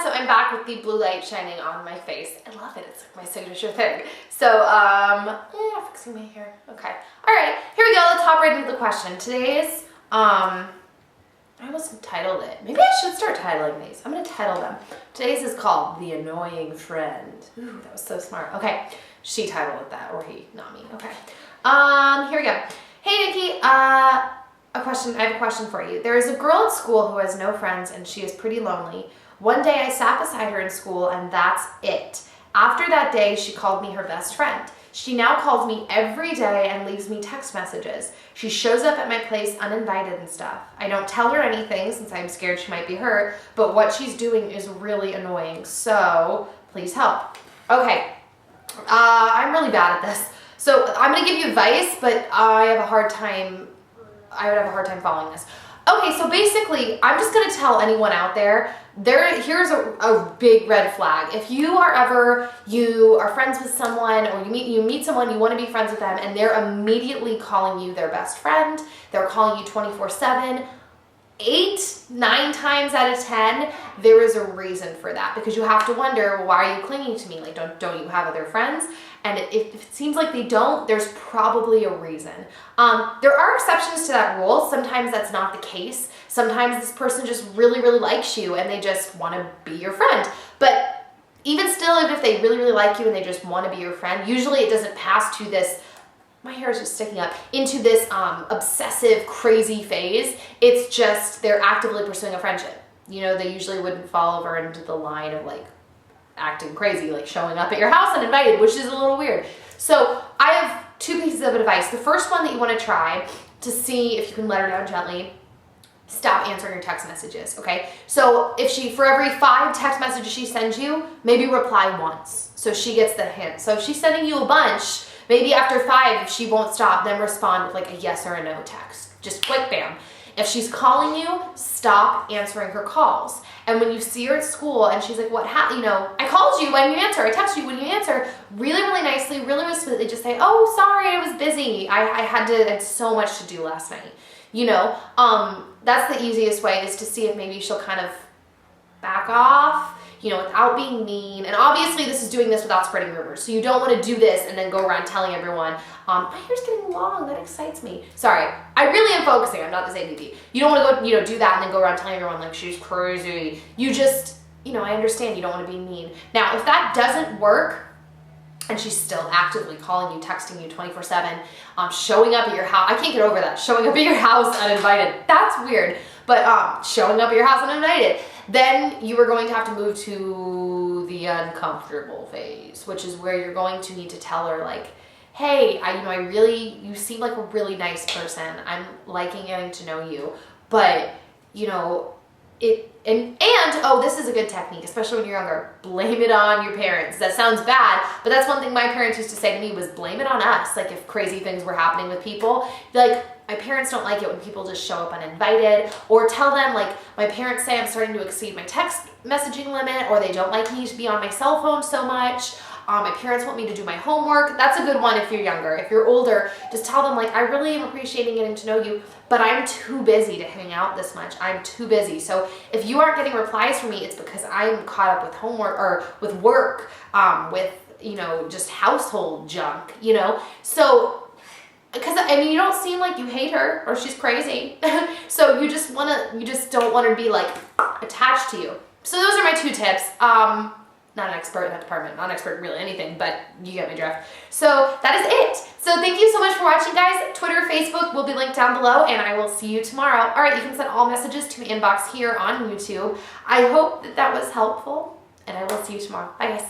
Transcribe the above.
so I'm back with the blue light shining on my face. I love it. It's like my signature thing. So, yeah, fixing my hair. Okay. All right, here we go. Let's hop right into the question. Today's, I almost titled it. Maybe I should start titling these. I'm going to title them. Today's is called The Annoying Friend. Ooh, that was so smart. Okay. She titled it that, or he, not me. Okay. Here we go. Hey, Nikki. I have a question for you. There is a girl at school who has no friends and she is pretty lonely. One day I sat beside her in school and that's it. After that day, she called me her best friend. She now calls me every day and leaves me text messages. She shows up at my place uninvited and stuff. I don't tell her anything since I'm scared she might be hurt, but what she's doing is really annoying. So please help. Okay, I'm really bad at this. So I'm gonna give you advice, but I would have a hard time following this. Okay, so basically, I'm just gonna tell anyone out there, here's a big red flag. If you are friends with someone, or you meet someone, you wanna be friends with them, and they're immediately calling you their best friend, they're calling you 24/7, 8-9 times out of 10, there is a reason for that, because you have to wonder, well, why are you clinging to me? Like, don't you have other friends? And if it seems like they don't, there's probably a reason. There are exceptions to that rule. Sometimes that's not the case. Sometimes this person just really, really likes you and they just want to be your friend. But even still, even if they really, really like you and they just want to be your friend, usually it doesn't pass to this, my hair is just sticking up, into this obsessive, crazy phase. It's just they're actively pursuing a friendship. You know, they usually wouldn't fall over into the line of like acting crazy, like showing up at your house uninvited, which is a little weird. So I have 2 pieces of advice. The first one that you want to try to see if you can let her down gently, stop answering your text messages, okay? So if for every 5 text messages she sends you, maybe reply once, so she gets the hint. So if she's sending you a bunch, maybe after 5, if she won't stop, then respond with like a yes or a no text. Just quick, bam. If she's calling you, stop answering her calls. And when you see her at school and she's like, I called you when you answer, I texted you when you answer, really, really nicely, really, really sweetly, just say, oh, sorry, I was busy. I had so much to do last night. That's the easiest way, is to see if maybe she'll kind of back off, without being mean. And obviously this is doing this without spreading rumors. So you don't want to do this and then go around telling everyone, my hair's getting long, that excites me. Sorry, I really am focusing, I'm not this ADD. You don't want to go, do that and then go around telling everyone like she's crazy. You just, I understand you don't want to be mean. Now, if that doesn't work, and she's still actively calling you, texting you 24/7, showing up at your house, I can't get over that, showing up at your house uninvited. That's weird, but showing up at your house uninvited, then you are going to have to move to the uncomfortable phase, which is where you're going to need to tell her like, hey, you seem like a really nice person. I'm liking getting to know you, but this is a good technique, especially when you're younger. Blame it on your parents. That sounds bad, but that's one thing my parents used to say to me was blame it on us. Like if crazy things were happening with people, like my parents don't like it when people just show up uninvited, or tell them like my parents say I'm starting to exceed my text messaging limit, or they don't like me to be on my cell phone so much. My parents want me to do my homework. That's a good one if you're younger. If you're older, just tell them like, I really am appreciating getting to know you, but I'm too busy to hang out this much. I'm too busy. So if you aren't getting replies from me, it's because I'm caught up with homework or with work, with, just household junk, So, because you don't seem like you hate her or she's crazy. So you just don't want her to be like attached to you. So those are my 2 tips. Not an expert in that department, not an expert in really anything, but you get my drift. So that is it. So thank you so much for watching, guys. Twitter, Facebook will be linked down below, and I will see you tomorrow. All right, you can send all messages to my inbox here on YouTube. I hope that was helpful, and I will see you tomorrow. Bye, guys.